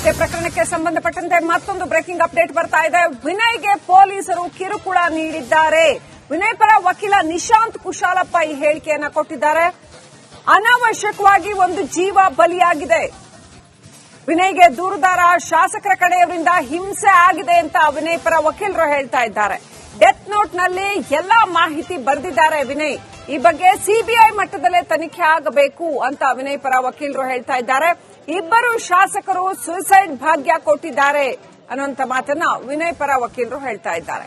ಪ್ರಕರಣಕ್ಕೆ ಸಂಬಂಧಪಟ್ಟಂತೆ ಮತ್ತೊಂದು ಬ್ರೇಕಿಂಗ್ ಅಪ್ಡೇಟ್ ಬರ್ತಾ ಇದೆ. ವಿನಯ್ಗೆ ಪೊಲೀಸರು ಕಿರುಕುಳ ನೀಡಿದ್ದಾರೆ. ವಿನಯ್ ಪರ ವಕೀಲ ನಿಶಾಂತ್ ಕುಶಾಲಪ್ಪ ಈ ಹೇಳಿಕೆಯನ್ನ ಕೊಟ್ಟಿದ್ದಾರೆ. ಅನಾವಶ್ಯಕವಾಗಿ ಒಂದು ಜೀವ ಬಲಿಯಾಗಿದೆ. ವಿನಯ್ಗೆ ದೂರುದಾರ ಶಾಸಕರ ಕಡೆಯವರಿಂದ ಹಿಂಸೆ ಆಗಿದೆ ಅಂತ ವಿನಯ್ ಪರ ವಕೀಲರು ಹೇಳ್ತಾ ಇದ್ದಾರೆ. ಡೆತ್ ನೋಟ್ನಲ್ಲಿ ಎಲ್ಲಾ ಮಾಹಿತಿ ಬರೆದಿದ್ದಾರೆ ವಿನಯ್. ಈ ಬಗ್ಗೆ ಸಿಬಿಐ ಮಟ್ಟದಲ್ಲೇ ತನಿಖೆ ಆಗಬೇಕು ಅಂತ ವಿನಯ್ ಪರ ವಕೀಲರು ಹೇಳ್ತಾ ಇದ್ದಾರೆ. ಇಬ್ಬರು ಶಾಸಕರು ಸುಸೈಡ್ ಭಾಗ್ಯ ಕೊಟ್ಟಿದ್ದಾರೆ ಅನ್ನುವಂತ ಮಾತನ್ನ ವಿನಯ್ ಪರ ವಕೀಲರು ಹೇಳ್ತಾ ಇದ್ದಾರೆ.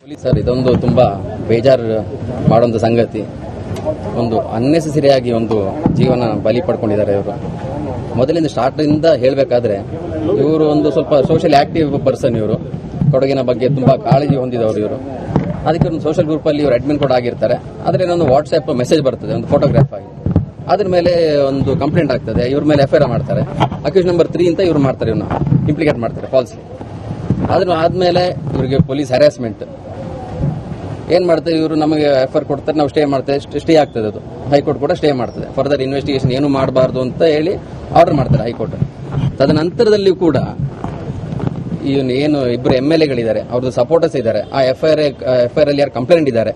ಪೊಲೀಸರು ಇದೊಂದು ತುಂಬಾ ಬೇಜಾರು ಮಾಡುವಂತ ಸಂಗತಿ. ಒಂದು ಅನ್ನೆಸೆಸರಿಯಾಗಿ ಒಂದು ಜೀವನ ಬಲಿ ಪಡ್ಕೊಂಡಿದ್ದಾರೆ ಇವರು. ಮೊದಲಿಂದ ಸ್ಟಾರ್ಟ್ ಇಂದ ಹೇಳಬೇಕಾದ್ರೆ ಇವರು ಒಂದು ಸ್ವಲ್ಪ ಸೋಷಿಯಲ್ ಆಕ್ಟಿವ್ ಪರ್ಸನ್. ಇವರು ಕೊಡಗಿನ ಬಗ್ಗೆ ತುಂಬಾ ಕಾಳಜಿ ಹೊಂದಿದವರು ಇವರು. ಅದಕ್ಕೆ ಒಂದು ಸೋಷಿಯಲ್ ಗ್ರೂಪ್ ಅಲ್ಲಿ ಇವರು ಅಡ್ಮಿನ್ ಕೂಡ ಆಗಿರ್ತಾರೆ. ಆದ್ರೆ ಒಂದು ವಾಟ್ಸ್ಆಪ್ ಮೆಸೇಜ್ ಬರ್ತದೆ, ಒಂದು ಫೋಟೋಗ್ರಾಫ್ ಆಗಿ, ಅದ್ರ ಮೇಲೆ ಒಂದು ಕಂಪ್ಲೇಂಟ್ ಆಗ್ತದೆ. ಇವ್ರ ಮೇಲೆ ಎಫ್ಐಆರ್ ಮಾಡ್ತಾರೆ. ಅಕ್ಯೂಸ್ ನಂಬರ್ 3 ಅಂತ ಇವ್ರು ಮಾಡ್ತಾರೆ, ಇವ್ರನ್ನ ಇಂಪ್ಲಿಕೇಟ್ ಮಾಡ್ತಾರೆ ಫಾಲ್ಸ್ಲಿ. ಅದ್ರ ಆದ್ಮೇಲೆ ಇವರಿಗೆ ಪೊಲೀಸ್ ಹ್ಯಾರಾಸ್ಮೆಂಟ್ ಏನ್ ಮಾಡ್ತಾರೆ, ಇವರು ನಮಗೆ ಎಫ್ಐಆರ್ ಕೊಡ್ತಾರೆ, ನಾವು ಸ್ಟೇ ಮಾಡ್ತೇವೆ. ಸ್ಟೇ ಆಗ್ತದೆ, ಅದು ಹೈಕೋರ್ಟ್ ಕೂಡ ಸ್ಟೇ ಮಾಡ್ತದೆ. ಫರ್ದರ್ ಇನ್ವೆಸ್ಟಿಗೇಷನ್ ಏನು ಮಾಡಬಾರ್ದು ಅಂತ ಹೇಳಿ ಆರ್ಡರ್ ಮಾಡ್ತಾರೆ ಹೈಕೋರ್ಟ್. ತದನಂತರದಲ್ಲಿಯೂ ಕೂಡ ಏನು ಇಬ್ಬರು MLAಗಳಿದ್ದಾರೆ, ಅವ್ರದ್ದು ಸಪೋರ್ಟರ್ಸ್ ಇದ್ದಾರೆ. ಆ ಎಫ್ಐಆರ್ ಅಲ್ಲಿ ಯಾರು ಕಂಪ್ಲೇಂಟ್ ಇದ್ದಾರೆ,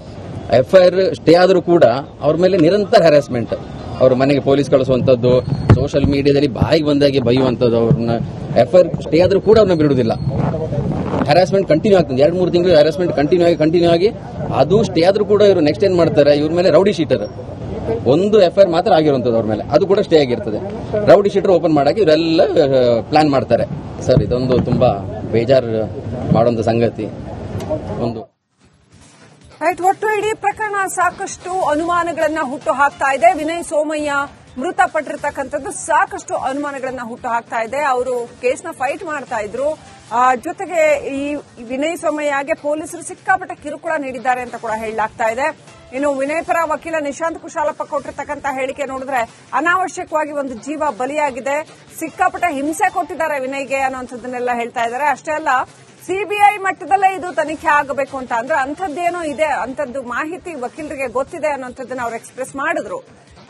ಎಫ್ಐಆರ್ ಸ್ಟೇ ಆದರೂ ಕೂಡ ಅವ್ರ ಮೇಲೆ ನಿರಂತರ ಹ್ಯಾರಾಸ್ಮೆಂಟ್. ಅವ್ರ ಮನೆಗೆ ಪೊಲೀಸ್ ಕಳಿಸುವಂತದ್ದು, ಸೋಷಿಯಲ್ ಮೀಡಿಯಾದಲ್ಲಿ ಬಾಯಿಗೆ ಬಂದಾಗಿ ಬೈಯುವಂತದ್ದು. ಅವ್ರನ್ನ ಎಫ್ಐಆರ್ ಸ್ಟೇ ಆದರೂ ಕೂಡ ಅವ್ರನ್ನ ಬಿಡುವುದಿಲ್ಲ. ಹ್ಯಾರಾಸ್ಮೆಂಟ್ ಕಂಟಿನ್ಯೂ ಆಗ್ತದೆ. 2-3 ತಿಂಗಳು ಹ್ಯಾರಾಸ್ಮೆಂಟ್ ಕಂಟಿನ್ಯೂ ಆಗಿ ಅದು ಸ್ಟೇ ಆದರೂ ಕೂಡ ಇವರು ನೆಕ್ಸ್ಟ್ ಏನ್ ಮಾಡ್ತಾರೆ, ಇವ್ರ ಮೇಲೆ ರೌಡಿ ಶೀಟರ್ ಒಂದು ಎಫ್ಐಆರ್ ಮಾತ್ರ ಆಗಿರುವಂತದ್ದು ಅವ್ರ ಮೇಲೆ, ಅದು ಕೂಡ ಸ್ಟೇ ಆಗಿರ್ತದೆ. ರೌಡಿ ಶೀಟರ್ ಓಪನ್ ಮಾಡಕ್ಕೆ ಇವರೆಲ್ಲ ಪ್ಲಾನ್ ಮಾಡ್ತಾರೆ. ಸರ್, ಇದೊಂದು ತುಂಬಾ ಬೇಜಾರು ಮಾಡುವಂತ ಸಂಗತಿ. ಒಂದು ಒಟ್ಟು ಇಡೀ ಪ್ರಕರಣ ಸಾಕಷ್ಟು ಅನುಮಾನಗಳನ್ನ ಹುಟ್ಟು ಹಾಕ್ತಾ ಇದೆ. ವಿನಯ್ ಸೋಮಯ್ಯ ಮೃತಪಟ್ಟಿರ್ತಕ್ಕಂಥದ್ದು ಸಾಕಷ್ಟು ಅನುಮಾನಗಳನ್ನ ಹುಟ್ಟು ಹಾಕ್ತಾ ಇದೆ. ಅವರು ಕೇಸ್ನ ಫೈಟ್ ಮಾಡ್ತಾ ಇದ್ರು. ಜೊತೆಗೆ ಈ ವಿನಯ್ ಸೋಮಯ್ಯಗೆ ಪೊಲೀಸರು ಸಿಕ್ಕಾಪಟ್ಟೆ ಕಿರುಕುಳ ನೀಡಿದ್ದಾರೆ ಅಂತ ಕೂಡ ಹೇಳಲಾಗ್ತಾ ಇದೆ. ಇನ್ನು ವಿನಯ್ ಪರ ವಕೀಲ ನಿಶಾಂತ್ ಕುಶಾಲಪ್ಪ ಕೊಟ್ಟಿರ್ತಕ್ಕಂಥ ಹೇಳಿಕೆ ನೋಡಿದ್ರೆ ಅನಾವಶ್ಯಕವಾಗಿ ಒಂದು ಜೀವ ಬಲಿಯಾಗಿದೆ, ಸಿಕ್ಕಾಪಟ್ಟೆ ಹಿಂಸೆ ಕೊಟ್ಟಿದ್ದಾರೆ ವಿನಯ್ಗೆ ಅನ್ನೋಂಥದ್ದನ್ನೆಲ್ಲ ಹೇಳ್ತಾ ಇದ್ದಾರೆ. ಅಷ್ಟೇ ಅಲ್ಲ, ಸಿಬಿಐ ಮಟ್ಟದಲ್ಲೇ ಇದು ತನಿಖೆ ಆಗಬೇಕು ಅಂತ. ಅಂದ್ರೆ ಅಂಥದ್ದೇನೋ ಇದೆ, ಅಂಥದ್ದು ಮಾಹಿತಿ ವಕೀಲರಿಗೆ ಗೊತ್ತಿದೆ ಅನ್ನೋಂಥದ್ದನ್ನ ಅವ್ರು ಎಕ್ಸ್ಪ್ರೆಸ್ ಮಾಡಿದ್ರು.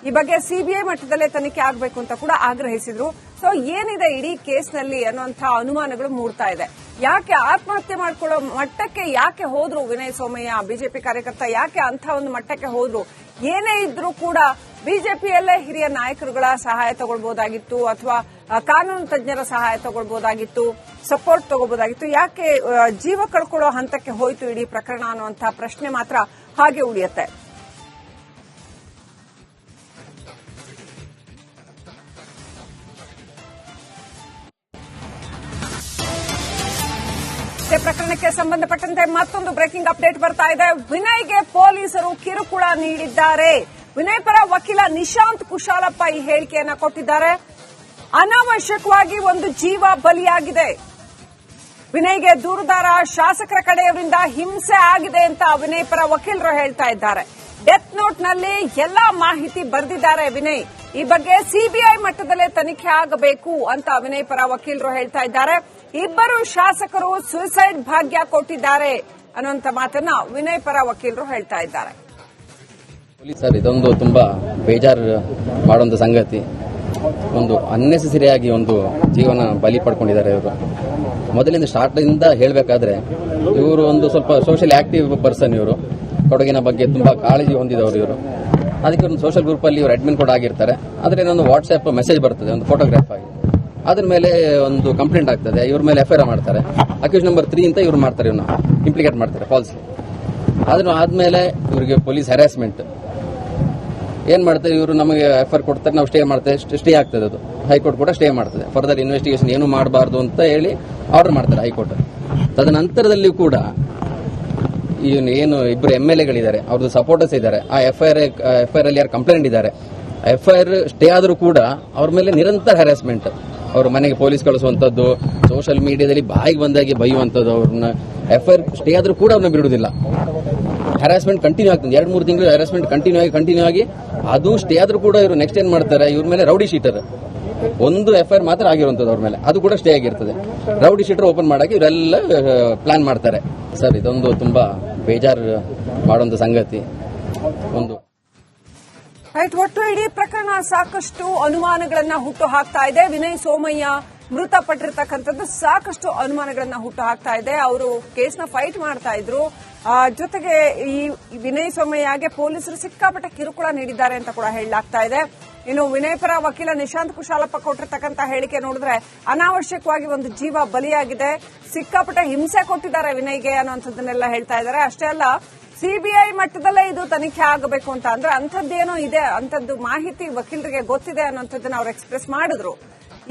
ಈ ಬಗ್ಗೆ ಸಿಬಿಐ ಮಟ್ಟದಲ್ಲೇ ತನಿಖೆ ಆಗಬೇಕು ಅಂತ ಕೂಡ ಆಗ್ರಹಿಸಿದ್ರು. ಸೊ ಏನಿದೆ ಇಡೀ ಕೇಸ್ನಲ್ಲಿ ಅನ್ನುವಂತಹ ಅನುಮಾನಗಳು ಮೂಡ್ತಾ ಇದೆ. ಯಾಕೆ ಆತ್ಮಹತ್ಯೆ ಮಾಡ್ಕೊಳ್ಳೋ ಮಟ್ಟಕ್ಕೆ ಯಾಕೆ ಹೋದ್ರು ವಿನಯ್ ಸೋಮಯ್ಯ, ಬಿಜೆಪಿ ಕಾರ್ಯಕರ್ತ ಯಾಕೆ ಅಂತ ಒಂದು ಮಟ್ಟಕ್ಕೆ ಹೋದ್ರು? ಏನೇ ಇದ್ರೂ ಕೂಡ ಬಿಜೆಪಿಯಲ್ಲೇ ಹಿರಿಯ ನಾಯಕರುಗಳ ಸಹಾಯ ತಗೊಳ್ಬಹುದಾಗಿತ್ತು, ಅಥವಾ ಕಾನೂನು ತಜ್ಞರ ಸಹಾಯ ತಗೊಳ್ಬಹುದಾಗಿತ್ತು, ಸಪೋರ್ಟ್ ತಗೋಬಹುದಾಗಿತ್ತು. ಯಾಕೆ ಜೀವ ಕಳ್ಕೊಳ್ಳೋ ಹಂತಕ್ಕೆ ಹೋಯ್ತು ಇಡೀ ಪ್ರಕರಣ ಅನ್ನುವಂತಹ ಪ್ರಶ್ನೆ ಮಾತ್ರ ಹಾಗೆ ಉಳಿಯುತ್ತೆ. ಪ್ರಕರಣಕ್ಕೆ ಸಂಬಂಧಪಟ್ಟಂತೆ ಮತ್ತೊಂದು ಬ್ರೇಕಿಂಗ್ ಅಪ್ಡೇಟ್ ಬರ್ತಾ ಇದೆ. ವಿನಯ್ಗೆ ಪೊಲೀಸರು ಕಿರುಕುಳ ನೀಡಿದ್ದಾರೆ. ವಿನಯ್ ಪರ ವಕೀಲ ನಿಶಾಂತ್ ಕುಶಾಲಪ್ಪ ಈ ಹೇಳಿಕೆಯನ್ನ ಕೊಟ್ಟಿದ್ದಾರೆ. ಅನಾವಶ್ಯಕವಾಗಿ ಒಂದು ಜೀವ ಬಲಿಯಾಗಿದೆ. ವಿನಯ್ಗೆ ದೂರುದಾರ ಶಾಸಕರ ಕಡೆಯವರಿಂದ ಹಿಂಸೆ ಆಗಿದೆ ಅಂತ ವಿನಯ್ ಪರ ವಕೀಲರು ಹೇಳ್ತಾ ಇದ್ದಾರೆ. ಡೆತ್ ನೋಟ್ನಲ್ಲಿ ಎಲ್ಲಾ ಮಾಹಿತಿ ಬರೆದಿದ್ದಾರೆ ವಿನಯ್. ಈ ಬಗ್ಗೆ ಸಿಬಿಐ ಮಟ್ಟದಲ್ಲೇ ತನಿಖೆ ಆಗಬೇಕು ಅಂತ ವಿನಯ್ ಪರ ವಕೀಲರು ಹೇಳ್ತಾ ಇದ್ದಾರೆ. ಇಬ್ಬರು ಶಾಸಕರು ಸುಸೈಡ್ ಭಾಗ್ಯ ಕೊಟ್ಟಿದ್ದಾರೆ ಅನ್ನುವಂತ ಮಾತನ್ನ ವಿನಯ್ ಪರ ವಕೀಲರು ಹೇಳ್ತಾ ಇದ್ದಾರೆ. ಪೊಲೀಸರು ಇದೊಂದು ತುಂಬಾ ಬೇಜಾರು ಮಾಡುವಂತ ಸಂಗತಿ. ಒಂದು ಅನ್ನೆಸೆಸರಿಯಾಗಿ ಒಂದು ಜೀವನ ಬಲಿ ಪಡ್ಕೊಂಡಿದ್ದಾರೆ ಇವರು. ಮೊದಲಿಂದ ಸ್ಟಾರ್ಟ್ ಇಂದ ಹೇಳಬೇಕಾದ್ರೆ ಇವರು ಒಂದು ಸ್ವಲ್ಪ ಸೋಷಿಯಲ್ ಆಕ್ಟಿವ್ ಪರ್ಸನ್. ಇವರು ಕೊಡಗಿನ ಬಗ್ಗೆ ತುಂಬಾ ಕಾಳಜಿ ಹೊಂದಿದವರು ಇವರು. ಅದಕ್ಕೆ ಒಂದು ಸೋಷಿಯಲ್ ಗ್ರೂಪ್ ಅಲ್ಲಿ ಇವರು ಅಡ್ಮಿನ್ ಕೂಡ ಆಗಿರ್ತಾರೆ. ಆದ್ರೆ ಒಂದು ವಾಟ್ಸ್ಆಪ್ ಮೆಸೇಜ್ ಬರ್ತದೆ, ಒಂದು ಫೋಟೋಗ್ರಾಫ್ ಆಗಿ, ಅದ್ರ ಮೇಲೆ ಒಂದು ಕಂಪ್ಲೇಂಟ್ ಆಗ್ತದೆ. ಇವ್ರ ಮೇಲೆ ಎಫ್ಐಆರ್ ಮಾಡ್ತಾರೆ. ಅಕ್ಯೂಸ್ ನಂಬರ್ 3 ಅಂತ ಇವ್ರು ಮಾಡ್ತಾರೆ, ಇವ್ರನ್ನ ಇಂಪ್ಲಿಕೇಟ್ ಮಾಡ್ತಾರೆ ಫಾಲ್ಸ್ಲಿ. ಅದ್ರ ಆದ್ಮೇಲೆ ಇವರಿಗೆ ಪೊಲೀಸ್ ಹ್ಯಾರಾಸ್ಮೆಂಟ್ ಏನ್ ಮಾಡ್ತಾರೆ, ಇವರು ನಮಗೆ ಎಫ್ಐಆರ್ ಕೊಡ್ತಾರೆ, ನಾವು ಸ್ಟೇ ಮಾಡ್ತೇವೆ. ಸ್ಟೇ ಆಗ್ತದೆ, ಅದು ಹೈಕೋರ್ಟ್ ಕೂಡ ಸ್ಟೇ ಮಾಡ್ತದೆ. ಫರ್ದರ್ ಇನ್ವೆಸ್ಟಿಗೇಷನ್ ಏನು ಮಾಡಬಾರ್ದು ಅಂತ ಹೇಳಿ ಆರ್ಡರ್ ಮಾಡ್ತಾರೆ ಹೈಕೋರ್ಟ್. ತದನಂತರದಲ್ಲಿಯೂ ಕೂಡ ಏನು ಇಬ್ಬರು MLAಗಳಿದ್ದಾರೆ, ಅವ್ರದ್ದು ಸಪೋರ್ಟರ್ಸ್ ಇದ್ದಾರೆ. ಆ ಎಫ್ಐಆರ್ ಅಲ್ಲಿ ಯಾರು ಕಂಪ್ಲೇಂಟ್ ಇದ್ದಾರೆ, ಎಫ್ಐಆರ್ ಸ್ಟೇ ಆದರೂ ಕೂಡ ಅವ್ರ ಮೇಲೆ ನಿರಂತರ ಹ್ಯಾರಾಸ್ಮೆಂಟ್. ಅವ್ರ ಮನೆಗೆ ಪೊಲೀಸ್ ಕಳಿಸುವಂತದ್ದು, ಸೋಷಿಯಲ್ ಮೀಡಿಯಾದಲ್ಲಿ ಬಾಯಿಗೆ ಬಂದಾಗಿ ಬೈಯುವಂತದ್ದು. ಅವ್ರನ್ನ ಎಫ್ಐಆರ್ ಸ್ಟೇ ಆದರೂ ಕೂಡ ಅವ್ರನ್ನ ಬಿಡುವುದಿಲ್ಲ. ಹ್ಯಾರಾಸ್ಮೆಂಟ್ ಕಂಟಿನ್ಯೂ ಆಗ್ತದೆ. 2-3 ತಿಂಗಳು ಹ್ಯಾರಾಸ್ಮೆಂಟ್ ಕಂಟಿನ್ಯೂ ಆಗಿ ಅದು ಸ್ಟೇ ಆದರೂ ಕೂಡ ಇವರು ನೆಕ್ಸ್ಟ್ ಏನ್ ಮಾಡ್ತಾರೆ, ಇವ್ರ ಮೇಲೆ ರೌಡಿ ಶೀಟರ್ ಒಂದು ಎಫ್ಐಆರ್ ಮಾತ್ರ ಆಗಿರುವಂತದ್ದು ಅವ್ರ ಮೇಲೆ, ಅದು ಕೂಡ ಸ್ಟೇ ಆಗಿರ್ತದೆ. ರೌಡಿ ಶೀಟರ್ ಓಪನ್ ಮಾಡಕ್ಕೆ ಇವರೆಲ್ಲ ಪ್ಲಾನ್ ಮಾಡ್ತಾರೆ. ಸರ್, ಇದೊಂದು ತುಂಬಾ ಬೇಜಾರು ಮಾಡುವಂತ ಸಂಗತಿ. ಒಂದು ಒಟ್ಟು ಇಡೀ ಪ್ರಕರಣ ಸಾಕಷ್ಟು ಅನುಮಾನಗಳನ್ನ ಹುಟ್ಟು ಹಾಕ್ತಾ ಇದೆ. ವಿನಯ್ ಸೋಮಯ್ಯ ಮೃತಪಟ್ಟಿರ್ತಕ್ಕಂಥದ್ದು ಸಾಕಷ್ಟು ಅನುಮಾನಗಳನ್ನ ಹುಟ್ಟು ಹಾಕ್ತಾ ಇದೆ. ಅವರು ಕೇಸ್ನ ಫೈಟ್ ಮಾಡ್ತಾ ಇದ್ರು. ಜೊತೆಗೆ ಈ ವಿನಯ್ ಸೋಮಯ್ಯಗೆ ಪೊಲೀಸರು ಸಿಕ್ಕಾಪಟ್ಟೆ ಕಿರುಕುಳ ನೀಡಿದ್ದಾರೆ ಅಂತ ಕೂಡ ಹೇಳಲಾಗ್ತಾ ಇದೆ. ಇನ್ನು ವಿನಯ್ ಪರ ವಕೀಲ ನಿಶಾಂತ್ ಕುಶಾಲಪ್ಪ ಕೊಟ್ಟಿರ್ತಕ್ಕಂಥ ಹೇಳಿಕೆ ನೋಡಿದ್ರೆ ಅನಾವಶ್ಯಕವಾಗಿ ಒಂದು ಜೀವ ಬಲಿಯಾಗಿದೆ, ಸಿಕ್ಕಾಪಟ್ಟೆ ಹಿಂಸೆ ಕೊಟ್ಟಿದ್ದಾರೆ ವಿನಯ್ಗೆ ಅನ್ನೋಂಥದ್ದನ್ನೆಲ್ಲ ಹೇಳ್ತಾ ಇದ್ದಾರೆ. ಅಷ್ಟೇ ಅಲ್ಲ, ಸಿಬಿಐ ಮಟ್ಟದಲ್ಲೇ ಇದು ತನಿಖೆ ಆಗಬೇಕು ಅಂತ ಅಂದ್ರೆ ಅಂಥದ್ದೇನೋ ಇದೆ, ಅಂಥದ್ದು ಮಾಹಿತಿ ವಕೀಲರಿಗೆ ಗೊತ್ತಿದೆ ಅನ್ನೋಂಥದ್ದನ್ನ ಅವ್ರು ಎಕ್ಸ್ಪ್ರೆಸ್ ಮಾಡಿದ್ರು.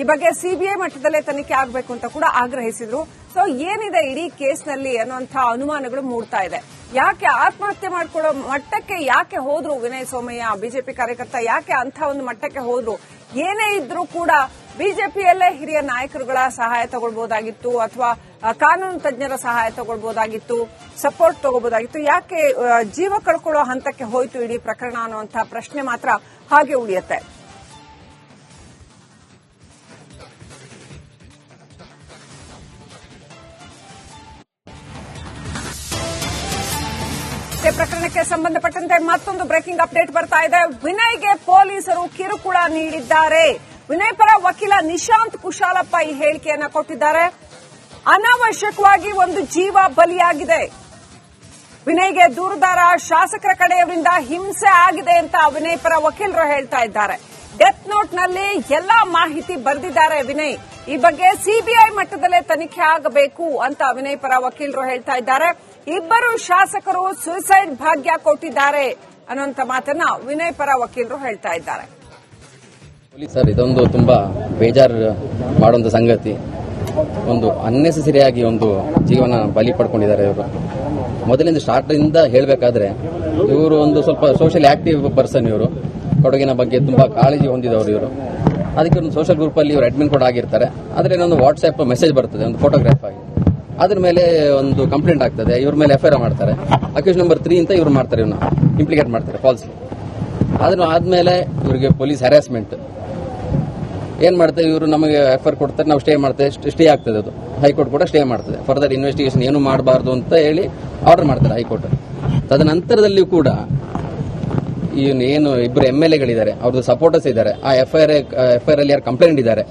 ಈ ಬಗ್ಗೆ ಸಿಬಿಐ ಮಟ್ಟದಲ್ಲೇ ತನಿಖೆ ಆಗಬೇಕು ಅಂತ ಕೂಡ ಆಗ್ರಹಿಸಿದ್ರು. ಸೊ ಏನಿದೆ ಇಡೀ ಕೇಸ್ನಲ್ಲಿ ಅನ್ನುವಂತಹ ಅನುಮಾನಗಳು ಮೂಡ್ತಾ ಇದೆ. ಯಾಕೆ ಆತ್ಮಹತ್ಯೆ ಮಾಡ್ಕೊಳ್ಳೋ ಮಟ್ಟಕ್ಕೆ ಯಾಕೆ ಹೋದ್ರು ವಿನಯ್ ಸೋಮಯ್ಯ, ಬಿಜೆಪಿ ಕಾರ್ಯಕರ್ತ ಯಾಕೆ ಅಂತ ಒಂದು ಮಟ್ಟಕ್ಕೆ ಹೋದ್ರು? ಏನೇ ಇದ್ರೂ ಕೂಡ ಬಿಜೆಪಿಯಲ್ಲೇ ಹಿರಿಯ ನಾಯಕರುಗಳ ಸಹಾಯ ತಗೊಳ್ಬಹುದಾಗಿತ್ತು, ಅಥವಾ ಕಾನೂನು ತಜ್ಞರ ಸಹಾಯ ತಗೊಳ್ಬಹುದಾಗಿತ್ತು, ಸಪೋರ್ಟ್ ತಗೋಬಹುದಾಗಿತ್ತು. ಯಾಕೆ ಜೀವ ಕಳ್ಕೊಳ್ಳೋ ಹಂತಕ್ಕೆ ಹೋಯ್ತು ಇಡೀ ಪ್ರಕರಣ ಅನ್ನುವಂತಹ ಪ್ರಶ್ನೆ ಮಾತ್ರ ಹಾಗೆ ಉಳಿಯುತ್ತೆ. ಪ್ರಕರಣಕ್ಕೆ ಸಂಬಂಧಪಟ್ಟಂತೆ ಮತ್ತೊಂದು ಬ್ರೇಕಿಂಗ್ ಅಪ್ಡೇಟ್ ಬರ್ತಾ ಇದೆ. ವಿನಯ್ಗೆ ಪೊಲೀಸರು ಕಿರುಕುಳ ನೀಡಿದ್ದಾರೆ. ವಿನಯ್ ಪರ ವಕೀಲ ನಿಶಾಂತ್ ಕುಶಾಲಪ್ಪ ಈ ಹೇಳಿಕೆಯನ್ನ ಕೊಟ್ಟಿದ್ದಾರೆ. ಅನಾವಶ್ಯಕವಾಗಿ ಒಂದು ಜೀವ ಬಲಿಯಾಗಿದೆ, ವಿನಯ್ಗೆ ದೂರುದಾರ ಶಾಸಕರ ಕಡೆಯವರಿಂದ ಹಿಂಸೆ ಆಗಿದೆ ಅಂತ ವಿನಯ್ ಪರ ವಕೀಲರು ಹೇಳ್ತಾ ಇದ್ದಾರೆ. ಡೆತ್ ನೋಟ್ನಲ್ಲಿ ಎಲ್ಲಾ ಮಾಹಿತಿ ಬರೆದಿದ್ದಾರೆ ವಿನಯ್. ಈ ಬಗ್ಗೆ ಸಿಬಿಐ ಮಟ್ಟದಲ್ಲೇ ತನಿಖೆ ಆಗಬೇಕು ಅಂತ ವಿನಯ್ ಪರ ವಕೀಲರು ಹೇಳ್ತಾ ಇದ್ದಾರೆ. ಇಬ್ಬರು ಶಾಸಕರು ಸುಸೈಡ್ ಭಾಗ್ಯ ಕೊಟ್ಟಿದ್ದಾರೆ ಅನ್ನುವಂತ ಮಾತನ್ನ ವಿನಯ್ ಪರ ವಕೀಲರು ಹೇಳ್ತಾ ಇದ್ದಾರೆ. ಸರ್, ಇದೊಂದು ತುಂಬಾ ಬೇಜಾರು ಮಾಡುವಂತ ಸಂಗತಿ. ಒಂದು ಅನ್ನೆಸೆಸರಿಯಾಗಿ ಒಂದು ಜೀವನ ಬಲಿ ಪಡ್ಕೊಂಡಿದ್ದಾರೆ ಇವರು. ಮೊದಲಿಂದ ಸ್ಟಾರ್ಟ್ ಇಂದ ಹೇಳಬೇಕಾದ್ರೆ ಇವರು ಒಂದು ಸ್ವಲ್ಪ ಸೋಷಿಯಲ್ ಆಕ್ಟಿವ್ ಪರ್ಸನ್. ಇವರು ಕೊಡಗಿನ ಬಗ್ಗೆ ತುಂಬಾ ಕಾಳಜಿ ಹೊಂದಿದವರು ಇವರು. ಅದಕ್ಕೆ ಒಂದು ಸೋಷಿಯಲ್ ಗ್ರೂಪ್ ಅಲ್ಲಿ ಇವರು ಅಡ್ಮಿನ್ ಕೂಡ ಆಗಿರ್ತಾರೆ. ಆದ್ರೆ ಒಂದು ವಾಟ್ಸ್ಆಪ್ ಮೆಸೇಜ್ ಬರ್ತದೆ, ಒಂದು ಫೋಟೋಗ್ರಾಫ್ ಆಗಿ, ಅದ್ರ ಮೇಲೆ ಒಂದು ಕಂಪ್ಲೇಂಟ್ ಆಗ್ತದೆ. ಇವ್ರ ಮೇಲೆ ಎಫ್ಐಆರ್ ಮಾಡ್ತಾರೆ. ಅಕ್ಯೂಸ್ ನಂಬರ್ 3 ಅಂತ ಇವ್ರು ಮಾಡ್ತಾರೆ, ಇವ್ರನ್ನ ಇಂಪ್ಲಿಕೇಟ್ ಮಾಡ್ತಾರೆ ಫಾಲ್ಸ್ಲಿ. ಅದನ್ನು ಆದ್ಮೇಲೆ ಇವರಿಗೆ ಪೊಲೀಸ್ ಹ್ಯಾರಾಸ್ಮೆಂಟ್ ಏನ್ ಮಾಡ್ತಾರೆ, ಇವರು ನಮಗೆ ಎಫ್ಐಆರ್ ಕೊಡ್ತಾರೆ, ನಾವು ಸ್ಟೇ ಮಾಡ್ತೇವೆ, ಸ್ಟೇ ಆಗ್ತದೆ. ಅದು ಹೈಕೋರ್ಟ್ ಕೂಡ ಸ್ಟೇ ಮಾಡ್ತದೆ. ಫರ್ದರ್ ಇನ್ವೆಸ್ಟಿಗೇಷನ್ ಏನು ಮಾಡಬಾರ್ದು ಅಂತ ಹೇಳಿ ಆರ್ಡರ್ ಮಾಡ್ತಾರೆ ಹೈಕೋರ್ಟ್. ತದನಂತರದಲ್ಲಿಯೂ ಕೂಡ ಏನು ಇಬ್ಬರು MLAಗಳಿದ್ದಾರೆ, ಅವ್ರದ್ದು ಸಪೋರ್ಟರ್ಸ್ ಇದ್ದಾರೆ. ಆ ಎಫ್ಐಆರ್ ಅಲ್ಲಿ ಯಾರು ಕಂಪ್ಲೇಂಟ್ ಇದ್ದಾರೆ,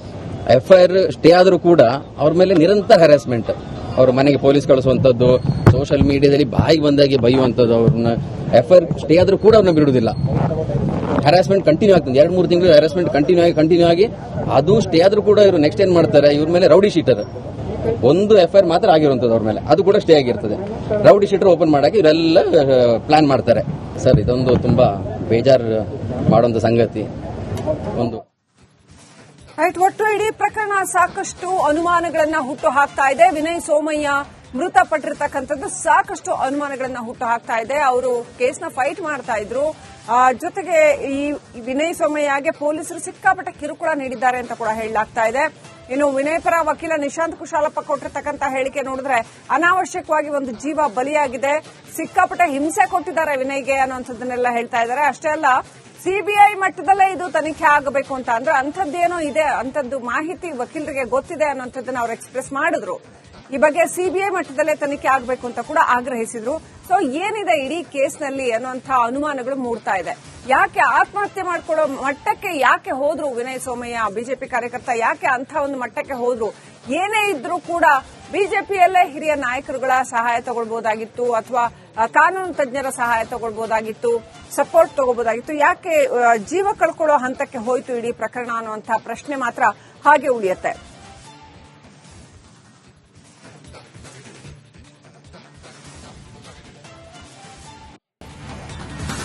ಎಫ್ಐಆರ್ ಸ್ಟೇ ಆದರೂ ಕೂಡ ಅವ್ರ ಮೇಲೆ ನಿರಂತರ ಹ್ಯಾರಾಸ್ಮೆಂಟ್. ಅವ್ರ ಮನೆಗೆ ಪೊಲೀಸ್ ಕಳಿಸುವಂತದ್ದು, ಸೋಷಿಯಲ್ ಮೀಡಿಯಾದಲ್ಲಿ ಬಾಯಿಗೆ ಬಂದಾಗಿ ಬೈಯುವಂತದ್ದು. ಅವ್ರನ್ನ ಎಫ್ಐಆರ್ ಸ್ಟೇ ಆದರೂ ಕೂಡ ಅವ್ರನ್ನ ಬಿಡುವುದಿಲ್ಲ. ಹ್ಯಾರಾಸ್ಮೆಂಟ್ ಕಂಟಿನ್ಯೂ ಆಗ್ತದೆ. 2-3 ತಿಂಗಳು ಹ್ಯಾರಾಸ್ಮೆಂಟ್ ಕಂಟಿನ್ಯೂ ಆಗಿ ಅದು ಸ್ಟೇ ಆದರೂ ಕೂಡ ಇವರು ನೆಕ್ಸ್ಟ್ ಏನ್ ಮಾಡ್ತಾರೆ, ಇವ್ರ ಮೇಲೆ ರೌಡಿ ಶೀಟರ್ ಒಂದು ಎಫ್ಐಆರ್ ಮಾತ್ರ ಆಗಿರುವಂತದ್ದು ಅವ್ರ ಮೇಲೆ, ಅದು ಕೂಡ ಸ್ಟೇ ಆಗಿರ್ತದೆ. ರೌಡಿ ಶೀಟರ್ ಓಪನ್ ಮಾಡಕ್ಕೆ ಇವರೆಲ್ಲ ಪ್ಲಾನ್ ಮಾಡ್ತಾರೆ. ಸರ್, ಇದೊಂದು ತುಂಬಾ ಬೇಜಾರು ಮಾಡುವಂತ ಸಂಗತಿ. ಒಂದು ಒಟ್ಟು ಇಡೀ ಪ್ರಕರಣ ಸಾಕಷ್ಟು ಅನುಮಾನಗಳನ್ನ ಹುಟ್ಟು ಹಾಕ್ತಾ ಇದೆ. ವಿನಯ್ ಸೋಮಯ್ಯ ಮೃತಪಟ್ಟಿರ್ತಕ್ಕಂಥದ್ದು ಸಾಕಷ್ಟು ಅನುಮಾನಗಳನ್ನ ಹುಟ್ಟು ಹಾಕ್ತಾ ಇದೆ. ಅವರು ಕೇಸ್ನ ಫೈಟ್ ಮಾಡ್ತಾ ಇದ್ರು. ಜೊತೆಗೆ ಈ ವಿನಯ್ ಸೋಮಯ್ಯಗೆ ಪೊಲೀಸರು ಸಿಕ್ಕಾಪಟ್ಟೆ ಕಿರುಕುಳ ನೀಡಿದ್ದಾರೆ ಅಂತ ಕೂಡ ಹೇಳಲಾಗ್ತಾ ಇದೆ. ಇನ್ನು ವಿನಯ್ ಪರ ವಕೀಲ ನಿಶಾಂತ್ ಕುಶಾಲಪ್ಪ ಕೊಟ್ಟಿರ್ತಕ್ಕಂಥ ಹೇಳಿಕೆ ನೋಡಿದ್ರೆ ಅನಾವಶ್ಯಕವಾಗಿ ಒಂದು ಜೀವ ಬಲಿಯಾಗಿದೆ, ಸಿಕ್ಕಾಪಟ್ಟೆ ಹಿಂಸೆ ಕೊಟ್ಟಿದ್ದಾರೆ ವಿನಯ್ಗೆ ಅನ್ನೋಂಥದ್ದನ್ನೆಲ್ಲ ಹೇಳ್ತಾ ಇದ್ದಾರೆ. ಅಷ್ಟೇ ಅಲ್ಲ, ಸಿಬಿಐ ಮಟ್ಟದಲ್ಲೇ ಇದು ತನಿಖೆ ಆಗಬೇಕು ಅಂತ ಅಂದ್ರೆ ಅಂಥದ್ದೇನೋ ಇದೆ, ಅಂಥದ್ದು ಮಾಹಿತಿ ವಕೀಲರಿಗೆ ಗೊತ್ತಿದೆ ಅನ್ನೋಂಥದ್ದನ್ನ ಅವ್ರು ಎಕ್ಸ್ಪ್ರೆಸ್ ಮಾಡಿದ್ರು. ಈ ಬಗ್ಗೆ ಸಿಬಿಐ ಮಟ್ಟದಲ್ಲೇ ತನಿಖೆ ಆಗಬೇಕು ಅಂತ ಕೂಡ ಆಗ್ರಹಿಸಿದ್ರು. ಸೊ ಏನಿದೆ ಇಡೀ ಕೇಸ್ನಲ್ಲಿ ಅನ್ನುವಂತಹ ಅನುಮಾನಗಳು ಮೂಡ್ತಾ ಇದೆ. ಯಾಕೆ ಆತ್ಮಹತ್ಯೆ ಮಾಡ್ಕೊಳ್ಳೋ ಮಟ್ಟಕ್ಕೆ ಯಾಕೆ ಹೋದ್ರು ವಿನಯ್ ಸೋಮಯ್ಯ, ಬಿಜೆಪಿ ಕಾರ್ಯಕರ್ತ ಯಾಕೆ ಅಂತ ಒಂದು ಮಟ್ಟಕ್ಕೆ ಹೋದ್ರು? ಏನೇ ಇದ್ರೂ ಕೂಡ ಬಿಜೆಪಿಯಲ್ಲೇ ಹಿರಿಯ ನಾಯಕರುಗಳ ಸಹಾಯ ತಗೊಳ್ಬಹುದಾಗಿತ್ತು, ಅಥವಾ ಕಾನೂನು ತಜ್ಞರ ಸಹಾಯ ತಗೊಳ್ಬಹುದಾಗಿತ್ತು, ಸಪೋರ್ಟ್ ತಗೋಬಹುದಾಗಿತ್ತು. ಯಾಕೆ ಜೀವ ಕಳ್ಕೊಳ್ಳೋ ಹಂತಕ್ಕೆ ಹೋಯ್ತು ಇಡೀ ಪ್ರಕರಣ ಅನ್ನುವಂತಹ ಪ್ರಶ್ನೆ ಮಾತ್ರ ಹಾಗೆ ಉಳಿಯುತ್ತೆ.